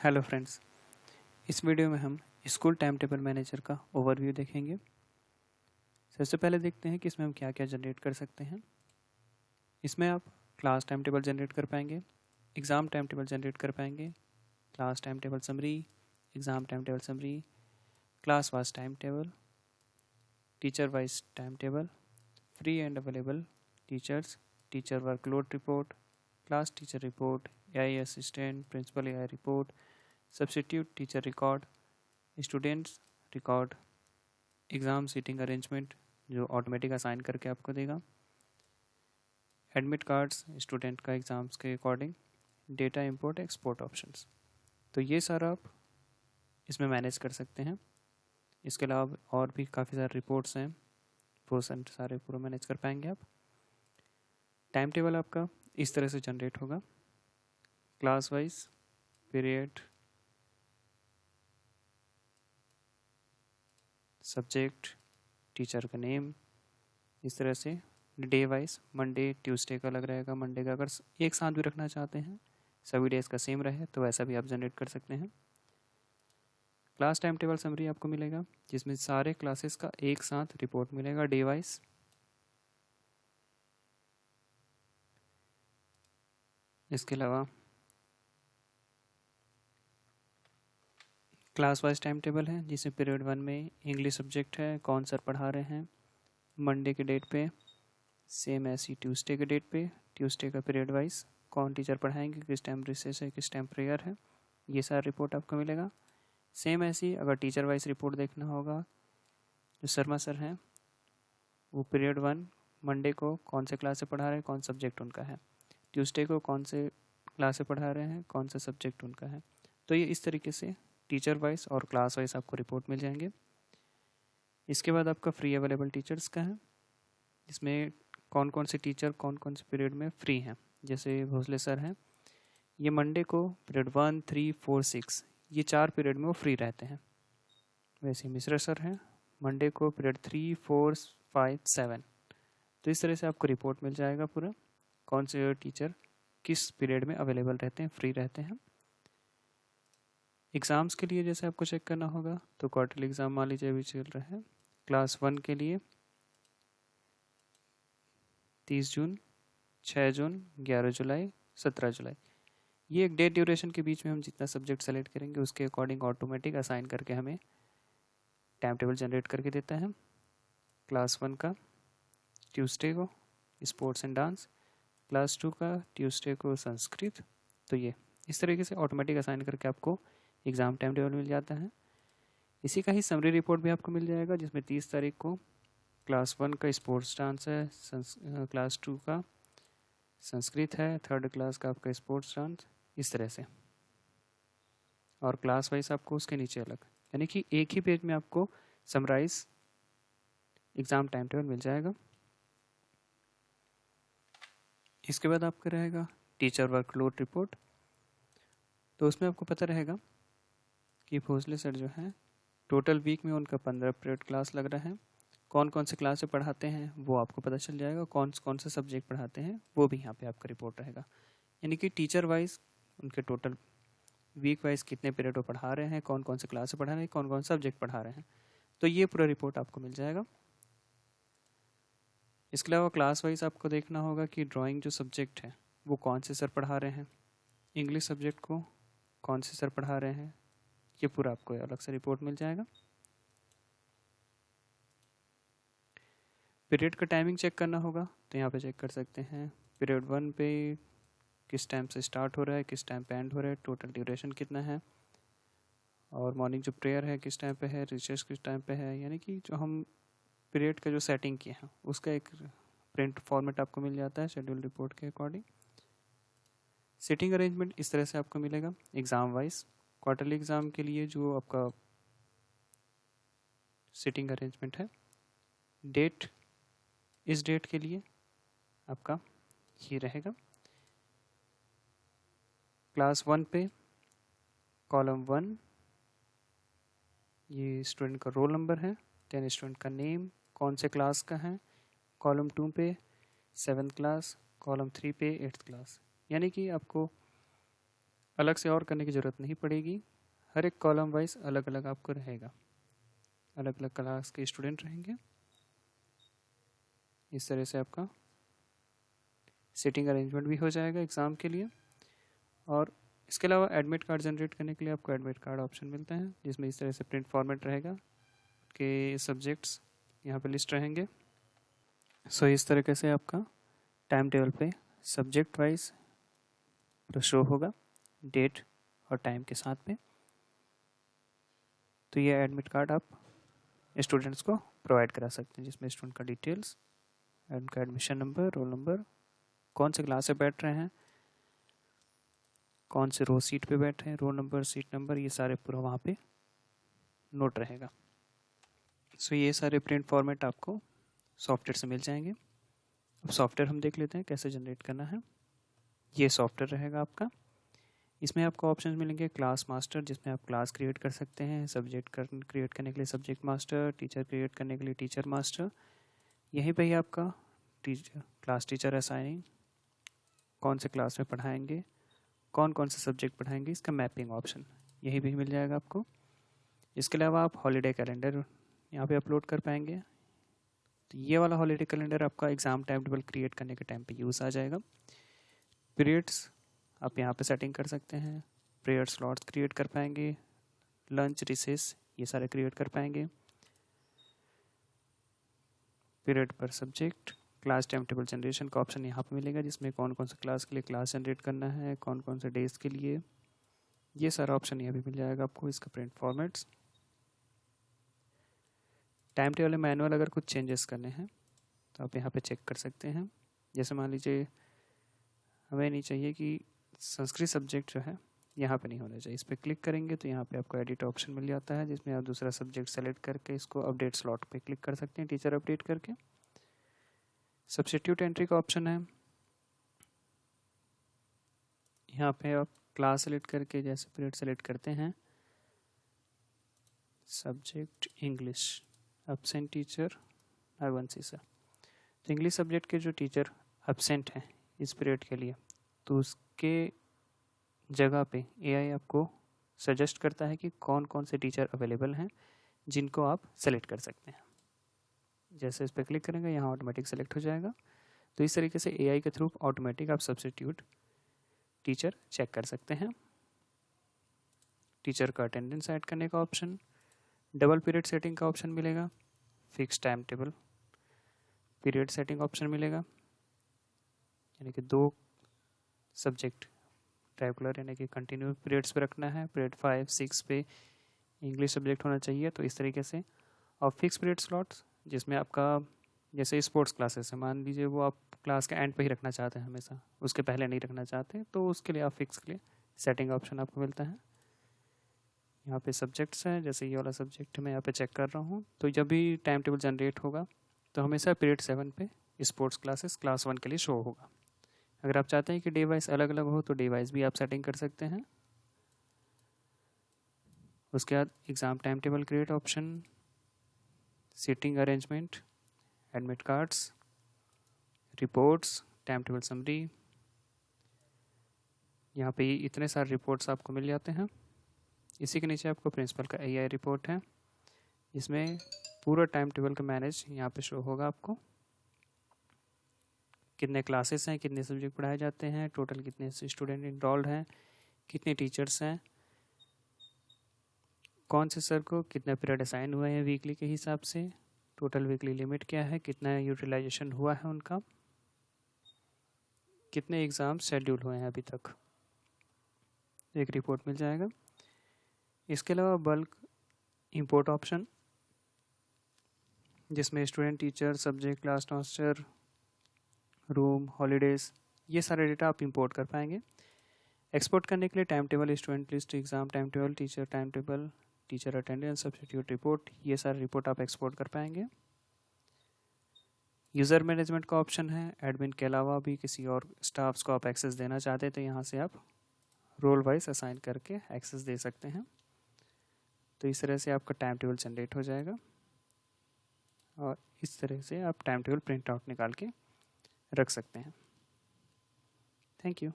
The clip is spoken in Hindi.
हेलो फ्रेंड्स, इस वीडियो में हम स्कूल टाइम टेबल मैनेजर का ओवरव्यू देखेंगे। सबसे पहले देखते हैं कि इसमें हम क्या क्या जनरेट कर सकते हैं। इसमें आप क्लास टाइम टेबल जनरेट कर पाएंगे, एग्ज़ाम टाइम टेबल जनरेट कर पाएंगे, class time table summary, exam time table summary, class wise time table, teacher wise time table, free and available teachers, teacher workload report, class teacher report, AI assistant, principal AI report, substitute teacher record, students record, exam seating arrangement जो ऑटोमेटिक असाइन करके आपको देगा, एडमिट कार्ड्स स्टूडेंट का एग्ज़ाम्स के according, data import export options. तो ये सारा आप इसमें मैनेज कर सकते हैं। इसके अलावा और भी काफ़ी सारे रिपोर्ट्स हैं, वो सारे पूरा मैनेज कर पाएंगे आप। टाइम टेबल आपका इस तरह से जनरेट होगा, class wise, period, subject, teacher का नेम, इस तरह से डे वाइज। मंडे ट्यूसडे का अलग रहेगा, मंडे का अगर एक साथ भी रखना चाहते हैं, सभी डेज का सेम रहे तो वैसा भी आप जनरेट कर सकते हैं। क्लास टाइम टेबल समरी आपको मिलेगा जिसमें सारे क्लासेस का एक साथ रिपोर्ट मिलेगा डे वाइज। इसके अलावा क्लास वाइज टाइम टेबल है जिसमें पीरियड 1 में इंग्लिश सब्जेक्ट है, कौन सर पढ़ा रहे हैं मंडे के डेट पे, सेम ऐसी ट्यूसडे के डेट पे, ट्यूसडे का पीरियड वाइज कौन टीचर पढ़ाएंगे, किस टाइम रिसेस है, किस टाइम प्रेयर है, ये सारा रिपोर्ट आपको मिलेगा। सेम ऐसी अगर टीचर वाइज रिपोर्ट देखना होगा, जो शर्मा सर हैं वो पीरियड 1 मंडे को कौन से क्लास से पढ़ा रहे हैं, कौन सब्जेक्ट उनका है, ट्यूसडे को कौन से क्लास से पढ़ा रहे हैं, कौन सा सब्जेक्ट उनका है। तो ये इस तरीके से टीचर वाइज और क्लास वाइज आपको रिपोर्ट मिल जाएंगे। इसके बाद आपका फ्री अवेलेबल टीचर्स का है, इसमें कौन कौन से टीचर कौन कौन से पीरियड में फ्री हैं। जैसे भोसले सर हैं, ये मंडे को पीरियड 1, 3, 4, 6 ये 4 पीरियड में वो फ्री रहते हैं। वैसे मिश्रा सर हैं, मंडे को पीरियड 3, 4, 5, 7। तो इस तरह से आपको रिपोर्ट मिल जाएगा पूरा, कौन से टीचर किस पीरियड में अवेलेबल रहते हैं, फ्री रहते हैं। एग्ज़ाम्स के लिए जैसे आपको चेक करना होगा, तो क्वार्टरली एग्ज़ाम मान लीजिए अभी चल रहा है क्लास 1 के लिए 30 जून, 6 जून, 11 जुलाई, 17 जुलाई। ये एक डे ड्यूरेशन के बीच में हम जितना सब्जेक्ट सेलेक्ट करेंगे उसके अकॉर्डिंग ऑटोमेटिक असाइन करके हमें टाइम टेबल जनरेट करके देता है। क्लास 1 का ट्यूसडे को स्पोर्ट्स एंड डांस, क्लास 2 का ट्यूसडे को संस्कृत। तो ये इस तरीके से ऑटोमेटिक असाइन करके आपको एग्ज़ाम टाइम टेबल मिल जाता है। इसी का ही समरी रिपोर्ट भी आपको मिल जाएगा जिसमें 30 तारीख को क्लास 1 का स्पोर्ट्स डांस है, क्लास 2 का संस्कृत है, 3rd क्लास का आपका स्पोर्ट्स डांस, इस तरह से। और क्लास वाइज आपको उसके नीचे अलग, यानी कि एक ही पेज में आपको समराइज एग्ज़ाम टाइम टेबल मिल जाएगा। इसके बाद आपका रहेगा टीचर वर्कलोड रिपोर्ट। तो उसमें आपको पता रहेगा कि भोसले सर जो हैं टोटल वीक में उनका 15 पीरियड क्लास लग रहा है, कौन कौन से क्लास से पढ़ाते हैं वो आपको पता चल जाएगा, कौन कौन से सब्जेक्ट पढ़ाते हैं वो भी यहाँ पे आपका रिपोर्ट रहेगा। यानी कि टीचर वाइज उनके टोटल वीक वाइज कितने पीरियड वो पढ़ा रहे हैं, कौन कौन से क्लास से पढ़ा रहे हैं, कौन कौन सब्जेक्ट पढ़ा रहे हैं, तो ये पूरा रिपोर्ट आपको मिल जाएगा। इसके अलावा क्लास वाइज आपको देखना होगा कि ड्राइंग जो सब्जेक्ट है वो कौन से सर पढ़ा रहे हैं, इंग्लिश सब्जेक्ट को कौन से सर पढ़ा रहे हैं, ये पूरा आपको अलग से रिपोर्ट मिल जाएगा। पीरियड का टाइमिंग चेक करना होगा तो यहाँ पे चेक कर सकते हैं पीरियड 1 पे किस टाइम से स्टार्ट हो रहा है, किस टाइम पे एंड हो रहा है, टोटल ड्यूरेशन कितना है, और मॉर्निंग जो प्रेयर है किस टाइम पे है, रिसेस किस टाइम पे है। यानी कि जो हम पीरियड का जो सेटिंग किया है उसका एक प्रिंट फॉर्मेट आपको मिल जाता है शेड्यूल रिपोर्ट के अकॉर्डिंग। सीटिंग अरेंजमेंट इस तरह से आपको मिलेगा एग्ज़ाम वाइज। क्वार्टरली एग्ज़ाम के लिए जो आपका सीटिंग अरेंजमेंट है, डेट, इस डेट के लिए आपका ये रहेगा। क्लास 1 पे कॉलम 1 ये स्टूडेंट का रोल नंबर है, देन स्टूडेंट का नेम, कौन से क्लास का है, कॉलम 2 पे 7th क्लास, कॉलम 3 पे 8th क्लास। यानी कि आपको अलग से और करने की ज़रूरत नहीं पड़ेगी, हर एक कॉलम वाइज अलग अलग आपको रहेगा, अलग अलग क्लास के स्टूडेंट रहेंगे। इस तरह से आपका सीटिंग अरेंजमेंट भी हो जाएगा एग्ज़ाम के लिए। और इसके अलावा एडमिट कार्ड जनरेट करने के लिए आपको एडमिट कार्ड ऑप्शन मिलता है, जिसमें इस तरह से प्रिंट फॉर्मेट रहेगा कि सब्जेक्ट्स यहाँ पे लिस्ट रहेंगे। सो इस तरीके से आपका टाइम टेबल पे सब्जेक्ट वाइज तो शो होगा डेट और टाइम के साथ में। तो ये एडमिट कार्ड आप स्टूडेंट्स को प्रोवाइड करा सकते हैं, जिसमें स्टूडेंट का डिटेल्स, उनका एडमिशन नंबर, रोल नंबर, कौन से क्लास से बैठ रहे हैं, कौन से रो सीट पे बैठे हैं, रोल नंबर, सीट नंबर, ये सारे पूरा वहाँ पे नोट रहेगा। सो ये सारे प्रिंट फॉर्मेट आपको सॉफ्टवेयर से मिल जाएंगे। अब सॉफ्टवेयर हम देख लेते हैं कैसे जनरेट करना है। ये सॉफ्टवेयर रहेगा आपका, इसमें आपको ऑप्शंस मिलेंगे क्लास मास्टर, जिसमें आप क्लास क्रिएट कर सकते हैं, सब्जेक्ट क्रिएट करने के लिए सब्जेक्ट मास्टर, टीचर क्रिएट करने के लिए टीचर मास्टर। यहीं पे ही आपका क्लास टीचर असाइनिंग, कौन से क्लास में पढ़ाएंगे, कौन कौन से सब्जेक्ट पढ़ाएंगे, इसका मैपिंग ऑप्शन यहीं भी मिल जाएगा आपको। इसके अलावा आप हॉलीडे कैलेंडर यहाँ पे अपलोड कर पाएंगे। तो ये वाला हॉलीडे कैलेंडर आपका एग्ज़ाम टाइम टेबल क्रिएट करने के टाइम पे यूज़ आ जाएगा। पीरियड्स आप यहाँ पे सेटिंग कर सकते हैं, पीरियड स्लॉट्स क्रिएट कर पाएंगे, लंच, रिसेस, ये सारे क्रिएट कर पाएंगे। पीरियड पर subject, class time table generation का ऑप्शन यहाँ पे मिलेगा, जिसमें कौन कौन से क्लास के लिए क्लास जनरेट करना है, कौन कौन से डेज के लिए, ये सारा ऑप्शन यहाँ भी मिल जाएगा आपको। इसका प्रिंट फॉर्मेट्स, टाइम टेबल में मैनुअल अगर कुछ चेंजेस करने हैं तो आप यहाँ पे चेक कर सकते हैं। जैसे मान लीजिए हमें नहीं चाहिए कि संस्कृत सब्जेक्ट जो है यहाँ पे नहीं होना चाहिए, इस पर क्लिक करेंगे तो यहाँ पे आपको एडिट ऑप्शन मिल जाता है, जिसमें आप दूसरा सब्जेक्ट सेलेक्ट करके इसको अपडेट स्लॉट पे क्लिक कर सकते हैं, टीचर अपडेट करके। सब्स्टिट्यूट एंट्री का ऑप्शन है, यहाँ पे आप क्लास सेलेक्ट करके जैसे पीरियड सेलेक्ट करते हैं, subject English, absent teacher R1C से, तो इंग्लिश सब्जेक्ट के जो टीचर एब्सेंट हैं इस पीरियड के लिए, तो उसके जगह पे AI आपको सजेस्ट करता है कि कौन कौन से टीचर अवेलेबल हैं जिनको आप सेलेक्ट कर सकते हैं। जैसे इस पर क्लिक करेंगे यहाँ ऑटोमेटिक सेलेक्ट हो जाएगा। तो इस तरीके से AI के थ्रू ऑटोमेटिक आप सब्स्टिट्यूट टीचर चेक कर सकते हैं। टीचर का अटेंडेंस ऐड करने का ऑप्शन, डबल पीरियड सेटिंग का ऑप्शन मिलेगा, fix time table period setting option मिलेगा, यानी कि 2 सब्जेक्ट रेगुलर यानी कि कंटिन्यू पीरियड्स पे रखना है, पीरियड 5, 6 पे इंग्लिश सब्जेक्ट होना चाहिए, तो इस तरीके से। और फिक्स पीरियड स्लॉट्स, जिसमें आपका जैसे स्पोर्ट्स क्लासेस है, मान लीजिए वो आप क्लास के एंड पे ही रखना चाहते हैं, हमेशा उसके पहले नहीं रखना चाहते, तो उसके लिए आप फिक्स के लिए सेटिंग ऑप्शन आपको मिलता है। यहाँ पे सब्जेक्ट्स हैं, जैसे ये वाला सब्जेक्ट मैं यहाँ पे चेक कर रहा हूँ, तो जब भी टाइम टेबल जनरेट होगा तो हमेशा पीरियड 7 पे स्पोर्ट्स क्लासेस क्लास 1 के लिए शो होगा। अगर आप चाहते हैं कि डे वाइज अलग अलग हो तो डे वाइज भी आप सेटिंग कर सकते हैं। उसके बाद exam time table create option, seating arrangement, admit cards, reports, time table summary, यहाँ पे इतने सारे रिपोर्ट्स आपको मिल जाते हैं। इसी के नीचे आपको प्रिंसिपल का AI रिपोर्ट है, इसमें पूरा टाइम टेबल का मैनेज यहाँ पे शो होगा आपको, कितने क्लासेस हैं, कितने सब्जेक्ट पढ़ाए जाते हैं, टोटल कितने स्टूडेंट इनरोल्ड हैं, कितने टीचर्स हैं, कौन से सर को कितने पीरियड असाइन हुए हैं वीकली के हिसाब से, टोटल वीकली लिमिट क्या है, कितना यूटिलाइजेशन हुआ है उनका, कितने एग्ज़ाम शेड्यूल हुए हैं अभी तक, एक रिपोर्ट मिल जाएगा। इसके अलावा बल्क इंपोर्ट ऑप्शन, जिसमें student, teacher, subject, class master, room, holidays, ये सारे डेटा आप इंपोर्ट कर पाएंगे। एक्सपोर्ट करने के लिए time table, student list, exam time table, teacher time table, teacher attendance, substitute report, ये सारे रिपोर्ट आप एक्सपोर्ट कर पाएंगे। यूज़र मैनेजमेंट का ऑप्शन है, एडमिन के अलावा भी किसी और स्टाफ्स को आप एक्सेस देना चाहते हैं तो यहाँ से आप रोल वाइज असाइन करके एक्सेस दे सकते हैं। तो इस तरह से आपका टाइम टेबल जनरेट हो जाएगा और इस तरह से आप टाइम टेबल प्रिंट आउट निकाल के रख सकते हैं। Thank you.